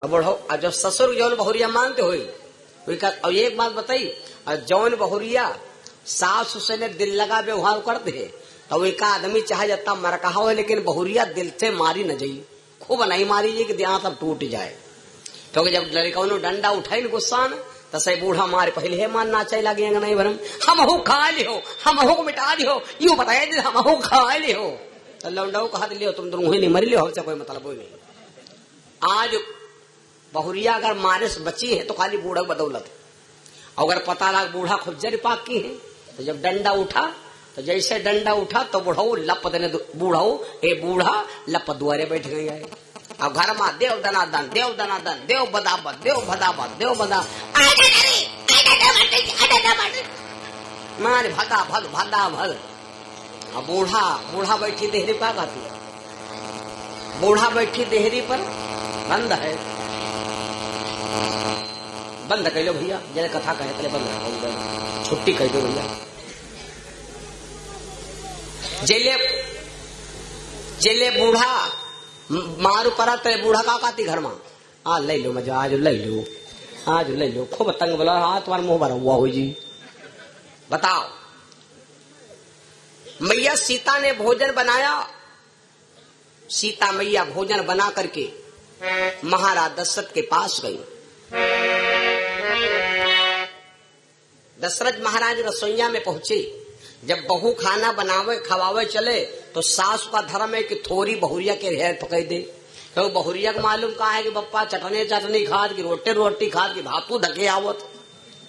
अब बढ़ो जब ससुर जौन बहुरिया मानते हुई और एक बात बताई, जौन बहुरिया सास से ने दिल लगा व्यवहार करते है तो एक आदमी चाहे जता मर कहा हो, लेकिन बहुरिया दिल से मारी न जाई, खूब नहीं मारी जी कि ध्यान सब टूट जाए। क्योंकि जब लड़का डंडा उठाई गुस्सा न तो सही बूढ़ा मारे पहले है मानना चाहिए लगे नहीं भरम हम हो खा लियो, हम हो को मिटा लियो, यूं बताया हम हो खा लियो तो लौंडा कहा लियो तुम दोनों नहीं मर लियो, हमसे कोई मतलब ही नहीं। आज बहुरिया अगर मारे से बची है तो खाली बूढ़ा बदौलत, अगर पता लगा बूढ़ा खुद जर पाक की है तो जब डंडा उठा तो जैसे डंडा उठा तो बूढ़ाऊ लप देने बूढ़ाऊ ए बूढ़ा लप दुआरे बैठ गई है। अब घर में देव दनादन देव दनादन देव बदाबत देव भदाबत देव बदा मारे भदा भद भदा भद। अब बूढ़ा बैठी देहरी पा गाती, बूढ़ा बैठी देहरी पर बंद है, बंद कह लो भैया, जैसे कथा कहे पहले बंद छुट्टी कह दो भैया। जेले बूढ़ा मारू पड़ा तो बूढ़ा का काती घर में आ ले लो मजा, आज ले लो खूब तंग बोला, हाँ तुम्हारा मुंह भरा हुआ हो जी। बताओ मैया सीता ने भोजन बनाया, सीता मैया भोजन बना करके महाराज दशरथ के पास गई। दशरथ महाराज रसोईया में पहुंचे। जब बहू खाना बनावे खवावे चले तो सास का धर्म है कि थोड़ी बहुरिया के रेर पकड़ दे, तो बहुरिया को मालूम कहा है कि बप्पा चटनी खाद की रोटी खाद की भापू धके आवत,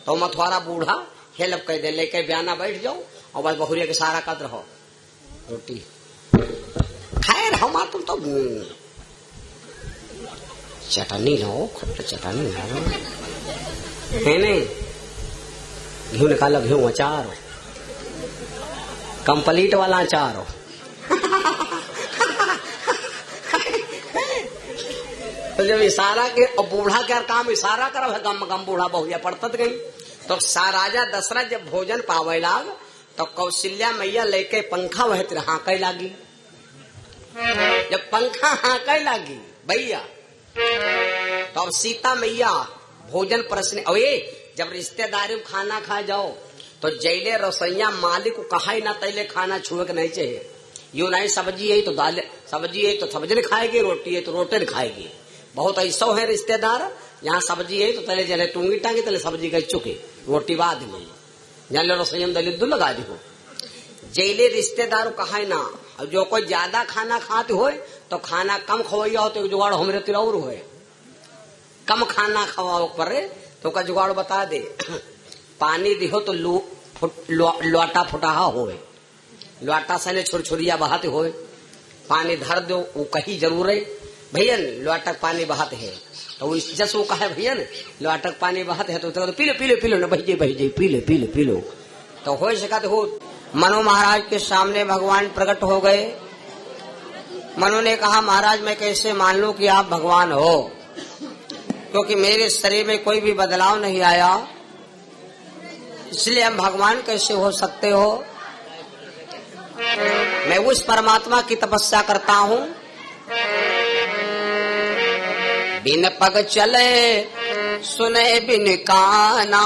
तो मथुआरा बूढ़ा हेल्प कह दे, लेके बयाना बैठ जाओ और बस बहुरिया के सारा कद रहो रोटी। खैर हम तुम तो चटनी लो, चटनी है नहीं, घी निकालो, घी अचार हो, कंप्लीट वाला अचार हो। तो जब इशारा के बूढ़ा क्या काम इशारा कर गम बूढ़ा बहुरिया पड़तत गई। तो राजा दशरथ जब भोजन पावे लाग तो कौशल्या मैया लेके पंखा वह हाँके लागी। जब पंखा हाँके लागी भैया तो अब सीता मैया भोजन प्रश्न अवे जब रिश्तेदारी में खाना खा जाओ तो जैले रसोईया मालिक को कहा ही ना तैले खाना छुए के नहीं चाहिए, यूं नहीं सब्जी है तो दाल, सब्जी है तो सब्जी खाएगी, रोटी है तो रोटी खाएगी। बहुत ऐसा है रिश्तेदार यहाँ सब्जी है तो तले जले टूंगी टांगी तले सब्जी गई चुके रोटी बाद में जान रसोई में दलित लगा दी हो। जैले रिश्तेदार कहा ही ना, जो कोई ज्यादा खाना खाते हो तो खाना कम खवाइया हो तो जुगाड़ हमरे तिरौर हो, कम खाना खवाओ पर तो का जुगाड़ बता दे। पानी दिहो तो लोटा फुटाहा होए, लोटा से छुरछुरिया बहाते होए, पानी धर दो वो कहीं जरूर है भैया लोटक पानी बहाते है तो जस वो कहे भैया लोटक पानी बहाते है तो पी लो न बही पी लो तो हो सका। देखो मनु महाराज के सामने भगवान प्रकट हो गए। मनु ने कहा महाराज मैं कैसे मान लूं कि आप भगवान हो, क्योंकि मेरे शरीर में कोई भी बदलाव नहीं आया, इसलिए हम भगवान कैसे हो सकते हो। मैं उस परमात्मा की तपस्या करता हूँ, बिन पग चले सुने बिन काना,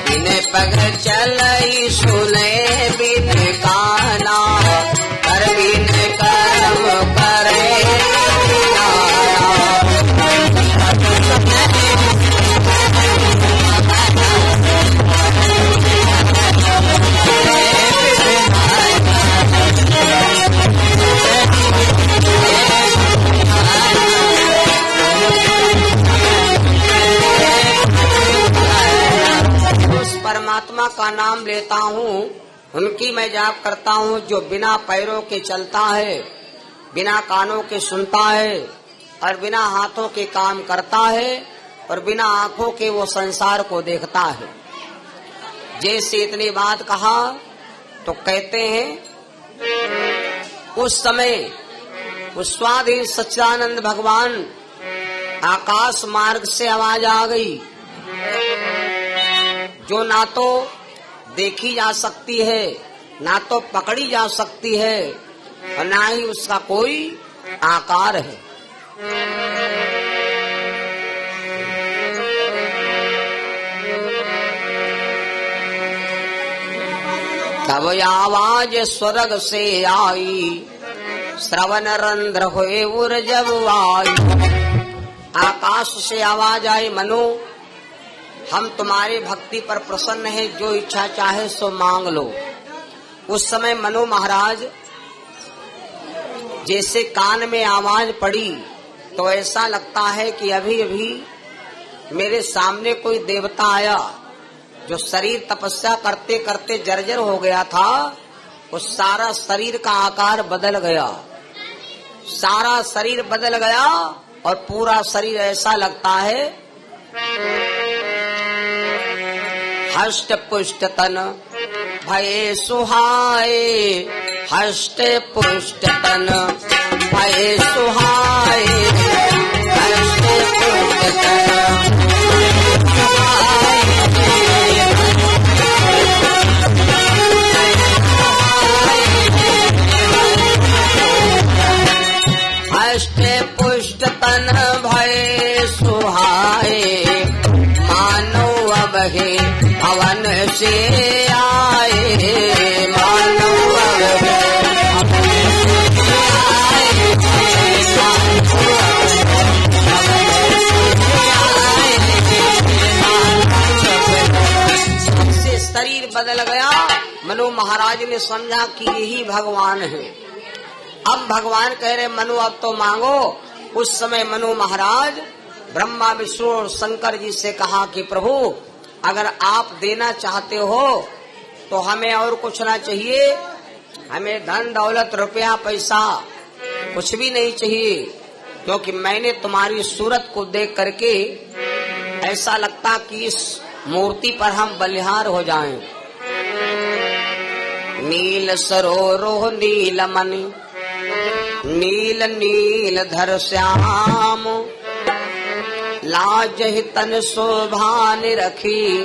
बिन पग चले सुने बिन काना, कर बिन कर्म करे परमात्मा का नाम लेता हूँ, उनकी मैं जाप करता हूँ जो बिना पैरों के चलता है, बिना कानों के सुनता है और बिना हाथों के काम करता है और बिना आंखों के वो संसार को देखता है। जैसे इतनी बात कहा तो कहते हैं उस समय उस स्वाधीन सच्चिदानंद भगवान आकाश मार्ग से आवाज आ गई जो ना तो देखी जा सकती है ना तो पकड़ी जा सकती है, और ना ही उसका कोई आकार है। तब आवाज स्वर्ग से आई, श्रवण रंध्र हुए उर जब आई। आकाश से आवाज आई, मनु हम तुम्हारे भक्ति पर प्रसन्न है, जो इच्छा चाहे सो मांग लो। उस समय मनु महाराज जैसे कान में आवाज पड़ी तो ऐसा लगता है कि अभी अभी मेरे सामने कोई देवता आया। जो शरीर तपस्या करते करते जर्जर हो गया था, उस सारा शरीर का आकार बदल गया, सारा शरीर बदल गया और पूरा शरीर ऐसा लगता है हष्ट पुष्ट तन भये सुहाए, हष्ट पुष्ट तन भये सुहाए, हष्ट पुष्ट तन हष्ट पुष्ट तन भये सुहाए, मानो अब है हवन से आए, मानो अब है से शरीर बदल गया। मनु महाराज ने समझा कि यही भगवान है। अब भगवान कह रहे मनु अब तो मांगो। उस समय मनु महाराज ब्रह्मा विष्णु और शंकर जी से कहा कि प्रभु अगर आप देना चाहते हो तो हमें और कुछ ना चाहिए, हमें धन दौलत रुपया पैसा कुछ भी नहीं चाहिए, क्योंकि मैंने तुम्हारी सूरत को देख करके ऐसा लगता कि इस मूर्ति पर हम बलिहार हो जाएं। नील सरोरो नील मणि नील नील धर श्याम, लाज ही तन शोभा निरखी,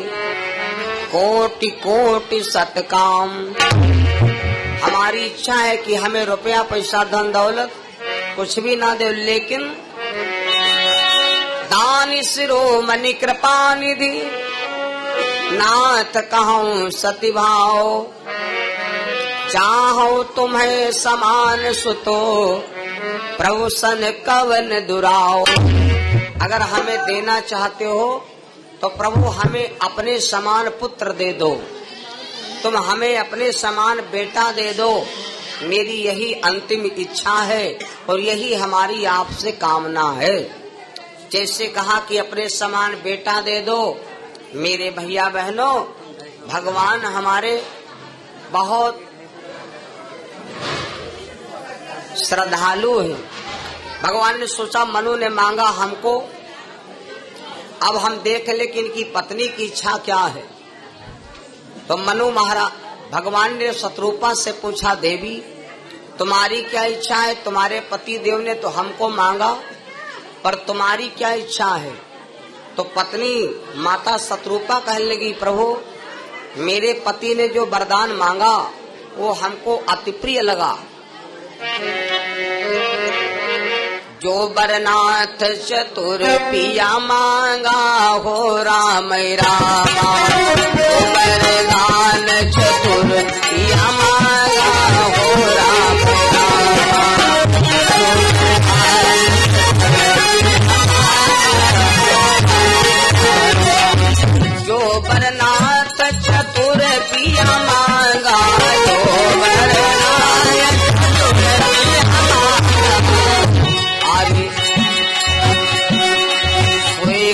कोटि कोटि सतकाम। हमारी इच्छा है कि हमें रुपया पैसा धन दौलत कुछ भी ना दे, लेकिन दान शिरोमणि कृपा निधि, नाथ कहूँ सती भाव, चाहो तुम्हें समान सुतो, प्रभु सन कवन दुराओ। अगर हमें देना चाहते हो तो प्रभु हमें अपने समान पुत्र दे दो, तुम हमें अपने समान बेटा दे दो। मेरी यही अंतिम इच्छा है और यही हमारी आपसे कामना है। जैसे कहा कि अपने समान बेटा दे दो। मेरे भैया बहनों, भगवान हमारे बहुत श्रद्धालु है। भगवान ने सोचा मनु ने मांगा हमको, अब हम देख ले कि इनकी पत्नी की इच्छा क्या है। तो मनु महाराज भगवान ने शत्रुपा से पूछा, देवी तुम्हारी क्या इच्छा है? तुम्हारे पति देव ने तो हमको मांगा, पर तुम्हारी क्या इच्छा है? तो पत्नी माता शत्रुपा कहने लगी, प्रभु मेरे पति ने जो वरदान मांगा वो हमको अति प्रिय लगा। जो बरनाथ चतुर पिया मांगा हो राम रामा, जो बरदान चतुर पिया मांगा हो राम रामा। जो बरनाथ चतुर पिया मांगा, जो बरनाथ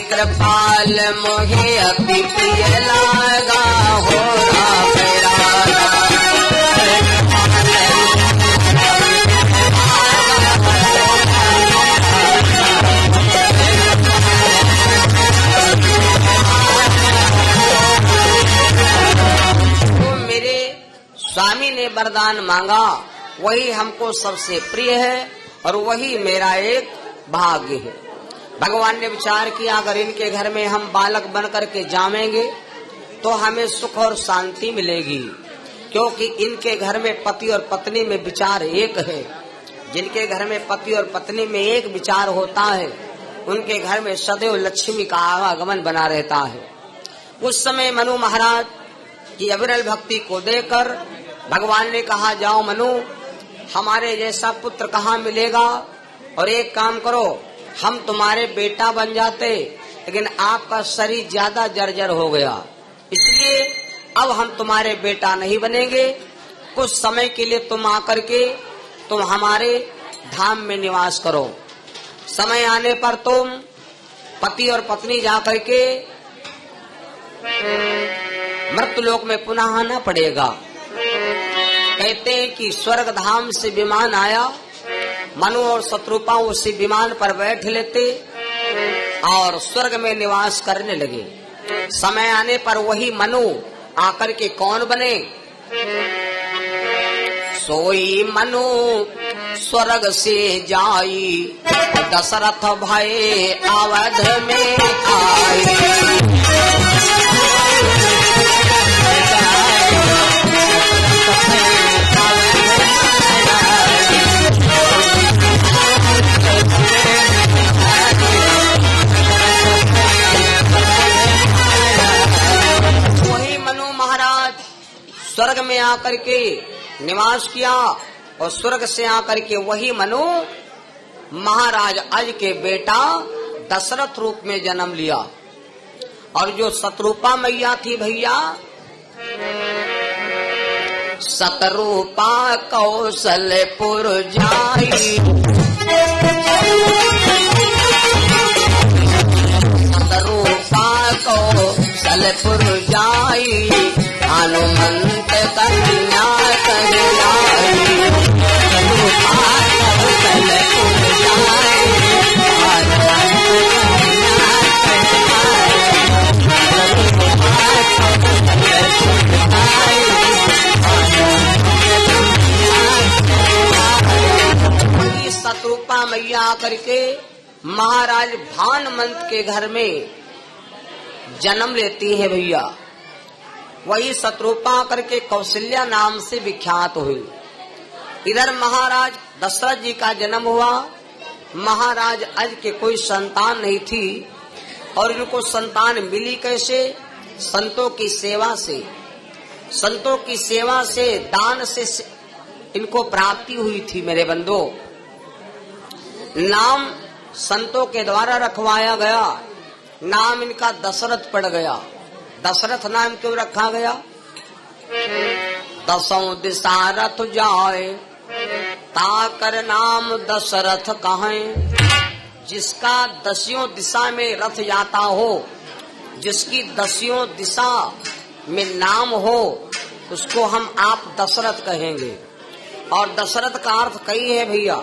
कृपाल मोहे अति प्रिय लागा हो राम रामा। तो मेरे स्वामी ने वरदान मांगा, वही हमको सबसे प्रिय है और वही मेरा एक भाग्य है। भगवान ने विचार किया, अगर इनके घर में हम बालक बन करके जावेंगे तो हमें सुख और शांति मिलेगी, क्योंकि इनके घर में पति और पत्नी में विचार एक है। जिनके घर में पति और पत्नी में एक विचार होता है उनके घर में सदैव लक्ष्मी का आवागमन बना रहता है। उस समय मनु महाराज की अविरल भक्ति को देखकर भगवान ने कहा, जाओ मनु, हमारे जैसा पुत्र कहाँ मिलेगा, और एक काम करो, हम तुम्हारे बेटा बन जाते, लेकिन आपका शरीर ज्यादा जर्जर हो गया, इसलिए अब हम तुम्हारे बेटा नहीं बनेंगे। कुछ समय के लिए तुम आकर के तुम हमारे धाम में निवास करो। समय आने पर तुम पति और पत्नी जाकर के मृत्युलोक में पुनः आना पड़ेगा। कहते हैं कि स्वर्ग धाम से विमान आया, मनु और शत्रुपा उसी विमान पर बैठ लेते और स्वर्ग में निवास करने लगे। समय आने पर वही मनु आकर के कौन बने? सोई मनु स्वर्ग से जाई, दशरथ भये अवध में आई। वही मनु महाराज स्वर्ग में आकर के निवास किया और स्वर्ग से आकर के वही मनु महाराज अज के बेटा दशरथ रूप में जन्म लिया। और जो शत्रुपा मैया थी भैया, शतरूपा कौशलपुर जाई, शतरूपा कौशलपुर जाई, हनुमंत कन्या कहलाई। शतरूपा कौशलपुर जाई, शत्रुपा मैया आकर के महाराज भानुमंत के घर में जन्म लेती है भैया। वही शत्रुपा करके कौशल्या नाम से विख्यात हुई। इधर महाराज दशरथ जी का जन्म हुआ। महाराज अज के कोई संतान नहीं थी और इनको संतान मिली कैसे? संतों की सेवा से, संतों की सेवा से, दान से इनको प्राप्ति हुई थी। मेरे बंधु, नाम संतों के द्वारा रखवाया गया, नाम इनका दशरथ पड़ गया। दशरथ नाम क्यों रखा गया? दसों दिशा रथ जाए, ताकर नाम दशरथ कहें। जिसका दसियों दिशा में रथ जाता हो, जिसकी दसियों दिशा में नाम हो, उसको हम आप दशरथ कहेंगे। और दशरथ का अर्थ कई है भैया।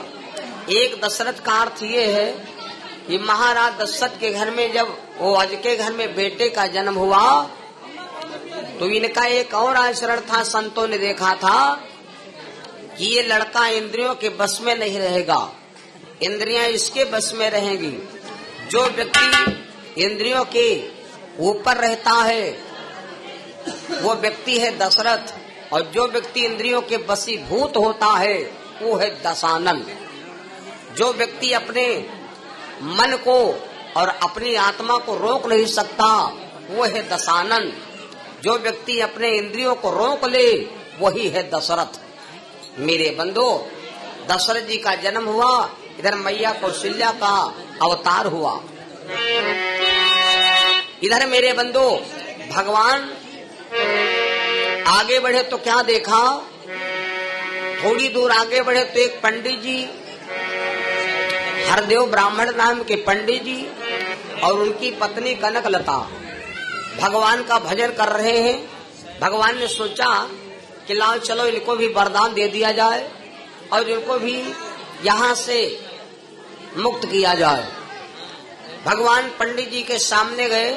एक दशरथ का अर्थ ये है कि महाराज दशरथ के घर में जब वो अज के घर में बेटे का जन्म हुआ तो इनका एक और आचरण था। संतों ने देखा था कि ये लड़का इंद्रियों के बस में नहीं रहेगा, इंद्रियां इसके बस में रहेंगी। जो व्यक्ति इंद्रियों के ऊपर रहता है वो व्यक्ति है दशरथ, और जो व्यक्ति इंद्रियों के वशीभूत होता है वो है दशानन। जो व्यक्ति अपने मन को और अपनी आत्मा को रोक नहीं सकता वो है दशानन। जो व्यक्ति अपने इंद्रियों को रोक ले वही है दशरथ। मेरे बंधु, दशरथ जी का जन्म हुआ, इधर मैया कौशल्या का अवतार हुआ। इधर मेरे बंधु भगवान आगे बढ़े तो क्या देखा? थोड़ी दूर आगे बढ़े तो एक पंडित जी, हरदेव ब्राह्मण नाम के पंडित जी और उनकी पत्नी कनकलता भगवान का भजन कर रहे हैं। भगवान ने सोचा कि लाओ चलो इनको भी वरदान दे दिया जाए और इनको भी यहाँ से मुक्त किया जाए। भगवान पंडित जी के सामने गए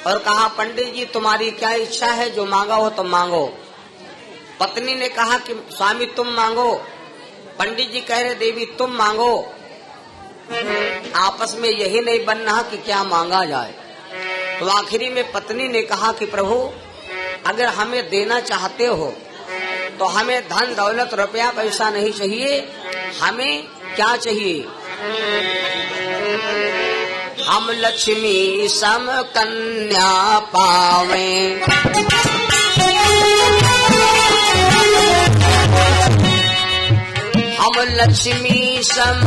और कहा, पंडित जी तुम्हारी क्या इच्छा है? जो मांगा हो तो मांगो। पत्नी ने कहा कि स्वामी तुम मांगो। पंडित जी कह रहे देवी तुम मांगो। आपस में यही नहीं बन रहा कि क्या मांगा जाए। तो आखिरी में पत्नी ने कहा कि प्रभु अगर हमें देना चाहते हो तो हमें धन दौलत रुपया पैसा नहीं चाहिए, हमें क्या चाहिए? हम लक्ष्मी सम कन्या पावें, हम लक्ष्मी सम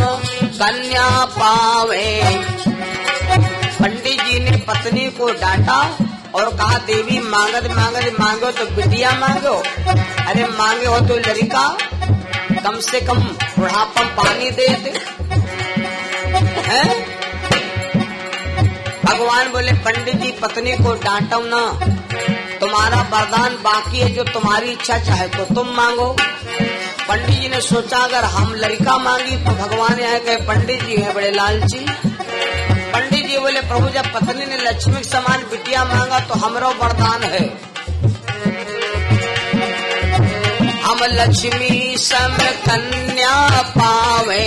कन्या पावें। पंडित जी ने पत्नी को डांटा और कहा देवी मांगत मांगत मांगो तो बिटिया मांगो, अरे मांगे हो तो लड़का, कम से कम बुढ़ापा पानी दे दे। भगवान बोले पंडित जी पत्नी को डांटो ना, तुम्हारा वरदान बाकी है, जो तुम्हारी इच्छा चाहे तो तुम मांगो। पंडित जी ने सोचा अगर हम लड़का मांगी तो भगवान यहाँ कहे पंडित जी है बड़े लालची। पंडित जी बोले प्रभु जब पत्नी ने लक्ष्मी के समान बिटिया मांगा तो हमारा वरदान है, हम लक्ष्मी सम कन्या पावे,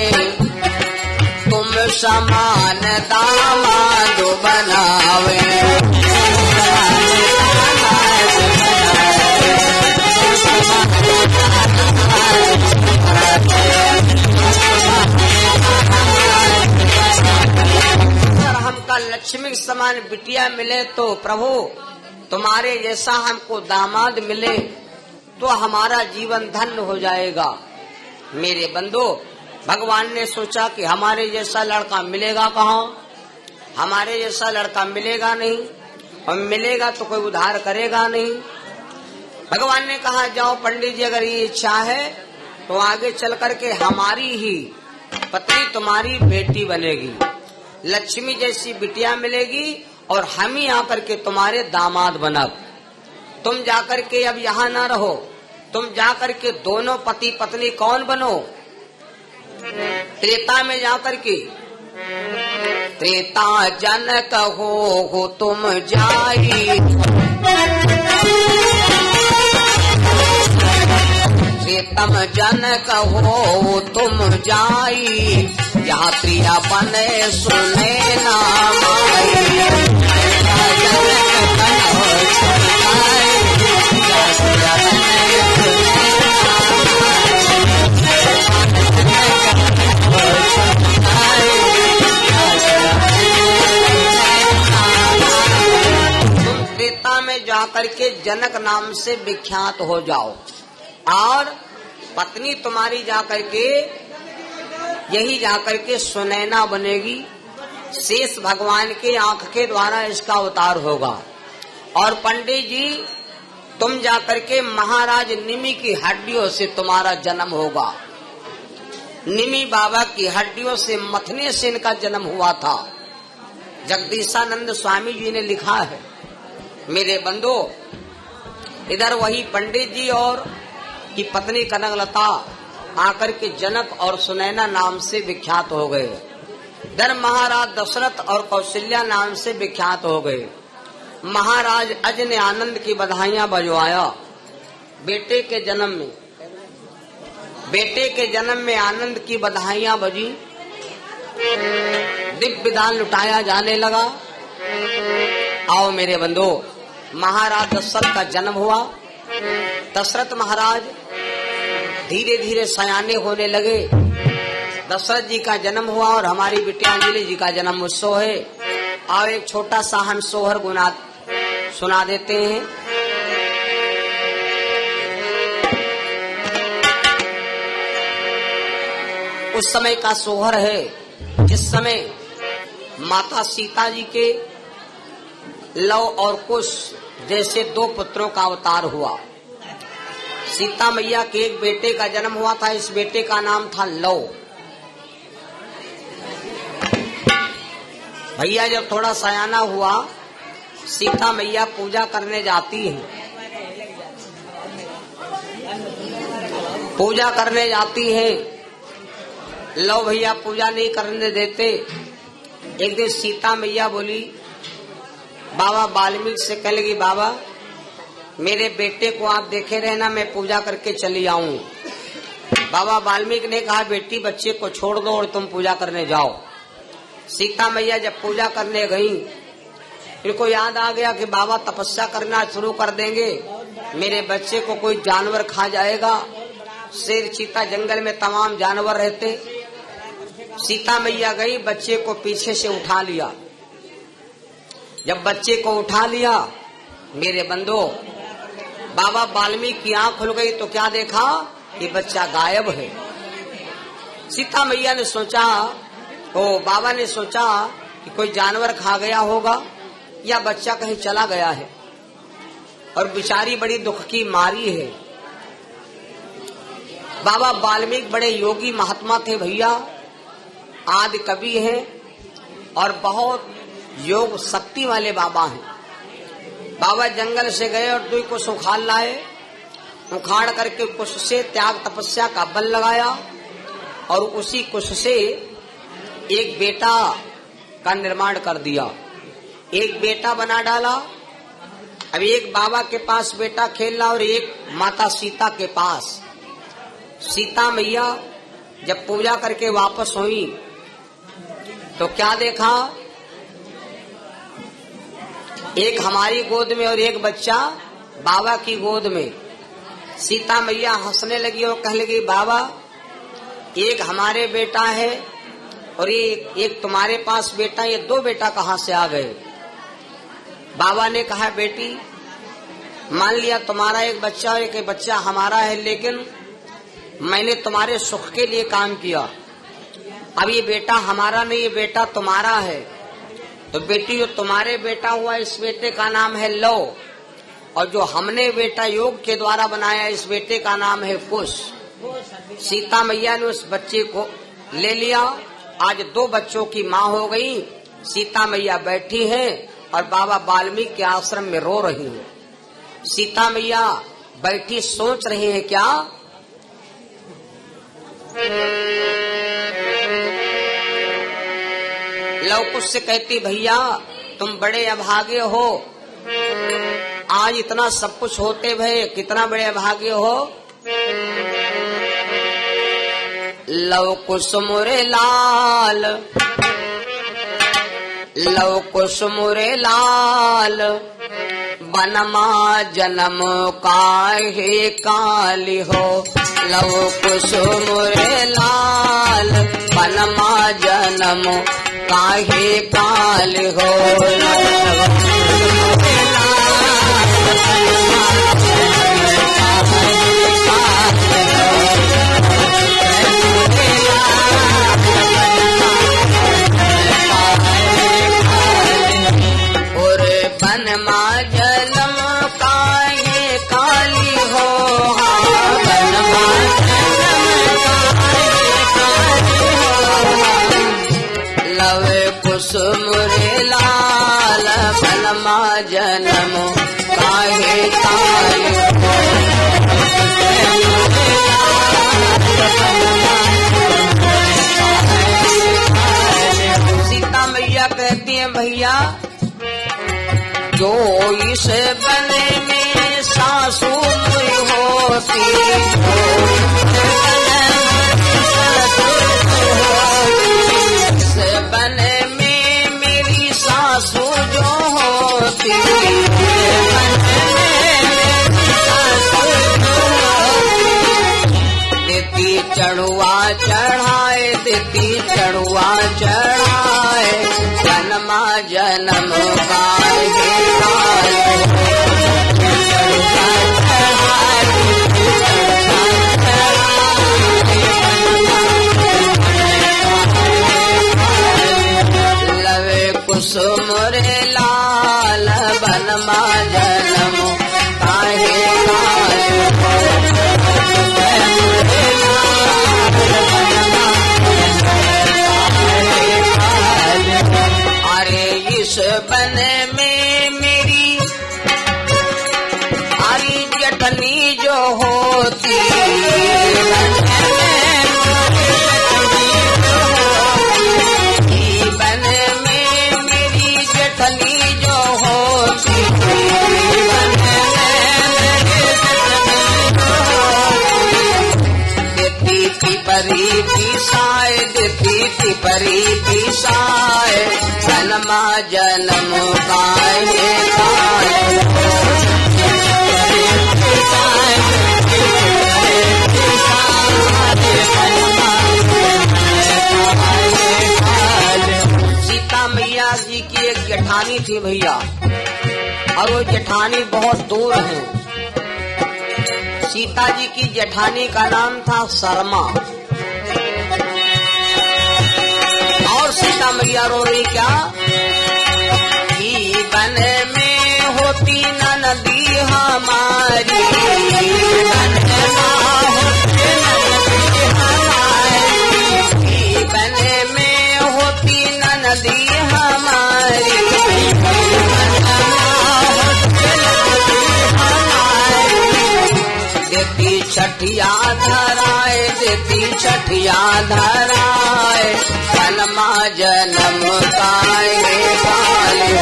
तुम समान दामाद बनावे। अगर हमका लक्ष्मी के समान बिटिया मिले तो प्रभु तुम्हारे जैसा हमको दामाद मिले तो हमारा जीवन धन्य हो जाएगा। मेरे बंधु भगवान ने सोचा कि हमारे जैसा लड़का मिलेगा कहाँ, हमारे जैसा लड़का मिलेगा नहीं, और मिलेगा तो कोई उद्धार करेगा नहीं। भगवान ने कहा जाओ पंडित जी अगर ये इच्छा है तो आगे चल करके हमारी ही पत्नी तुम्हारी बेटी बनेगी, लक्ष्मी जैसी बिटिया मिलेगी और हम ही आकर के तुम्हारे दामाद बनब। तुम जाकर के अब यहाँ ना रहो, तुम जाकर के दोनों पति पत्नी कौन बनो? त्रेता में जाकर के त्रेता जनक हो तुम जाई, त्रेतम जनक हो तुम जाई, यहाँ प्रिया बने सुने नाम आई। जाकर के जनक नाम से विख्यात हो जाओ और पत्नी तुम्हारी जाकर के यही जाकर के सुनैना बनेगी। शेष भगवान के आंख के द्वारा इसका अवतार होगा। और पंडित जी तुम जाकर के महाराज निमि की हड्डियों से तुम्हारा जन्म होगा। निमि बाबा की हड्डियों से मथने से इनका जन्म हुआ था। जगदीशानंद स्वामी जी ने लिखा है। मेरे बंधु इधर वही पंडित जी और की पत्नी कनकलता आकर के जनक और सुनैना नाम से विख्यात हो गए। इधर महाराज दशरथ और कौशल्या नाम से विख्यात हो गए। महाराज अज ने आनंद की बधाइयां बजवाया बेटे के जन्म में आनंद की बधाइयां बजी, दिव्य दान लुटाया जाने लगा। आओ मेरे बंधु महाराज दशरथ का जन्म हुआ। दशरथ महाराज धीरे धीरे सयाने होने लगे। दशरथ जी का जन्म हुआ और हमारी बिटिया अंजलि जी का जन्म उत्सव है। और एक छोटा सा हम सोहर गुना सुना देते हैं। उस समय का सोहर है जिस समय माता सीता जी के लव और कुश जैसे दो पुत्रों का अवतार हुआ। सीता मैया के एक बेटे का जन्म हुआ था। इस बेटे का नाम था लव। भैया जब थोड़ा सयाना हुआ सीता मैया पूजा करने जाती है। पूजा करने जाती है। लव भैया पूजा नहीं करने देते। एक दिन सीता मैया बोली बाबा वाल्मीकि से कह लगी बाबा मेरे बेटे को आप देखे रहना, मैं पूजा करके चली आऊं। बाबा वाल्मीकि ने कहा बेटी बच्चे को छोड़ दो और तुम पूजा करने जाओ। सीता मैया जब पूजा करने गई इनको याद आ गया कि बाबा तपस्या करना शुरू कर देंगे मेरे बच्चे को कोई जानवर खा जाएगा। शेर चीता जंगल में तमाम जानवर रहते। सीता मैया गई, बच्चे को पीछे से उठा लिया। जब बच्चे को उठा लिया मेरे बंधो, बाबा वाल्मीकि की आंख खुल गई तो क्या देखा कि बच्चा गायब है। सीता मैया ने सोचा, बाबा ने सोचा कि कोई जानवर खा गया होगा या बच्चा कहीं चला गया है, और बेचारी बड़ी दुख की मारी है। बाबा वाल्मीकि बड़े योगी महात्मा थे भैया, आदि कवि हैं और बहुत योग शक्ति वाले बाबा हैं। बाबा जंगल से गए और 2 कुश उखाड़ लाए। उखाड़ करके कुश से त्याग तपस्या का बल लगाया और उसी कुश से एक बेटा का निर्माण कर दिया। एक बेटा बना डाला। अब एक बाबा के पास बेटा खेल रहा और एक माता सीता के पास। सीता मैया जब पूजा करके वापस हुई तो क्या देखा, एक हमारी गोद में और एक बच्चा बाबा की गोद में। सीता मैया हंसने लगी और कहने लगी, बाबा एक हमारे बेटा है और एक तुम्हारे पास बेटा, ये 2 बेटा कहाँ से आ गए। बाबा ने कहा, बेटी मान लिया तुम्हारा एक बच्चा और एक बच्चा हमारा है, लेकिन मैंने तुम्हारे सुख के लिए काम किया। अब ये बेटा हमारा नहीं, ये बेटा तुम्हारा है। तो बेटी जो तुम्हारे बेटा हुआ इस बेटे का नाम है लव, और जो हमने बेटा योग के द्वारा बनाया इस बेटे का नाम है कुश। सीता मैया ने उस बच्चे को ले लिया। आज 2 बच्चों की माँ हो गई। सीता मैया बैठी है और बाबा वाल्मीकि के आश्रम में रो रही है। सीता मैया बैठी सोच रही है क्या, लव कुश से कहती, भैया तुम बड़े अभागे हो, आज इतना सब कुछ होते भय कितना बड़े अभागे हो। लव कुश मुरे लाल, लव कुश मुरे लाल, बनमा जन्म काहे काली हो। लव कुश मुरे लाल, बनमा जन्म काहे काल हो। और बनमा जन्म काहे काली हो। बनमा लव कुश मुरे लाल, बनमा जन्म काहे काल हो। सीता मैया कहती है, भैया जो इस बन में सासू होती, बन में मेरी सासू जो होती, देती चढ़ुआ चढ़ाए, देती चढ़ुआ चढ़ाए, जन्मा जन्म काहे काल कुश मुरे लाल, बनमा जन्म काहे काल। अरे इस बन में मेरी हरी जटनी जो होती, जो होती, देती थी परी पिसाए, देती थी परी पिसाए, जन्मा जन्म काहे काल। जेठानी थी भैया, और वो जेठानी बहुत दूर है। सीता जी की जेठानी का नाम था शर्मा। और सीता मैया रो रही क्या कि बन में होती नदी हमारी, बन में होती नदी हमारी, देती छठिया धराए, देती छठिया धराए, जन्मा जन्म काहे काले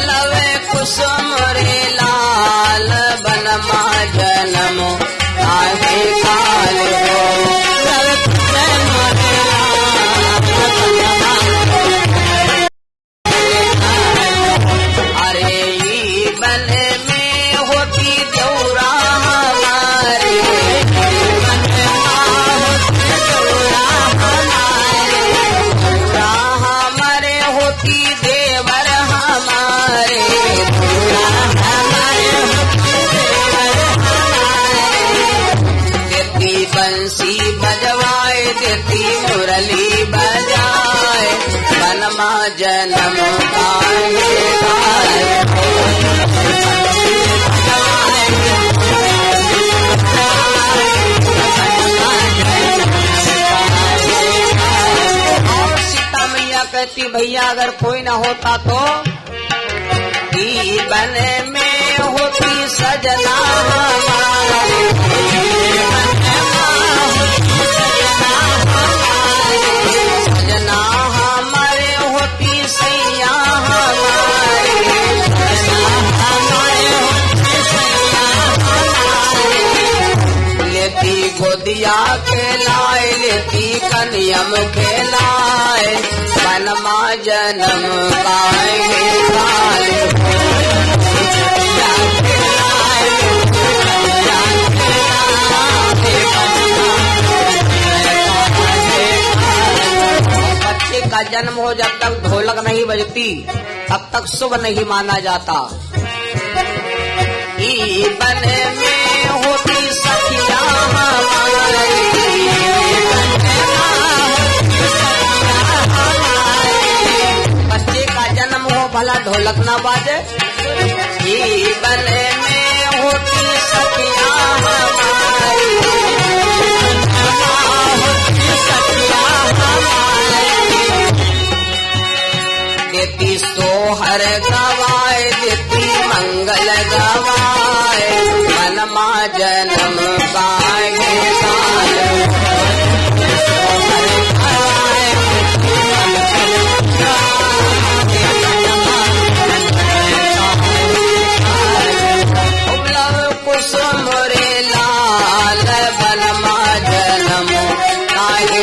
लवे कुसुम रे लाल, बनमा जन्म काहे काले बंसी बजवाए, देती मुरली बजाए, बनमा जन्म काहे काले और सीता मैया कहती भैया अगर कोई न होता तो बन में होती सजना हमारे, सजना हमारे होती सैया हमारे, लेती गोदिया खेलाए, लेती कनियम खेलाए, बनमा जन्म काहे काले का जन्म हो जब तक ढोलक नहीं बजती तब तक शुभ नहीं माना जाता। बन में होती सखिया हमारी, बच्चे का जन्म हो भला ढोलक ना बाजे। बन में होती सखिया हमारी, देती सोहर गवाए, देती मंगल गवाए, बनमा जन्म काहे काले कुसुम रे लाल, बनमा जन्म काहे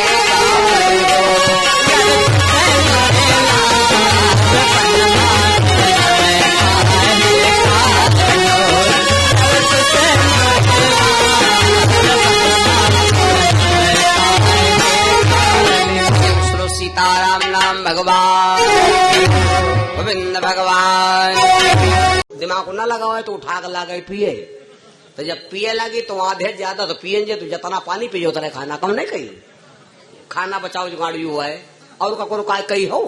सीताराम नाम भगवान गोविंद भगवान। दिमाग को न लगाओ तो उठा कर लगा पिए, तो जब पिए लगी तो आधे ज्यादा तो पियेंगे तो जितना पानी पिए उतना खाना कम नहीं कही, खाना बचाओ जो गाड़ी हुआ है और का कही हो।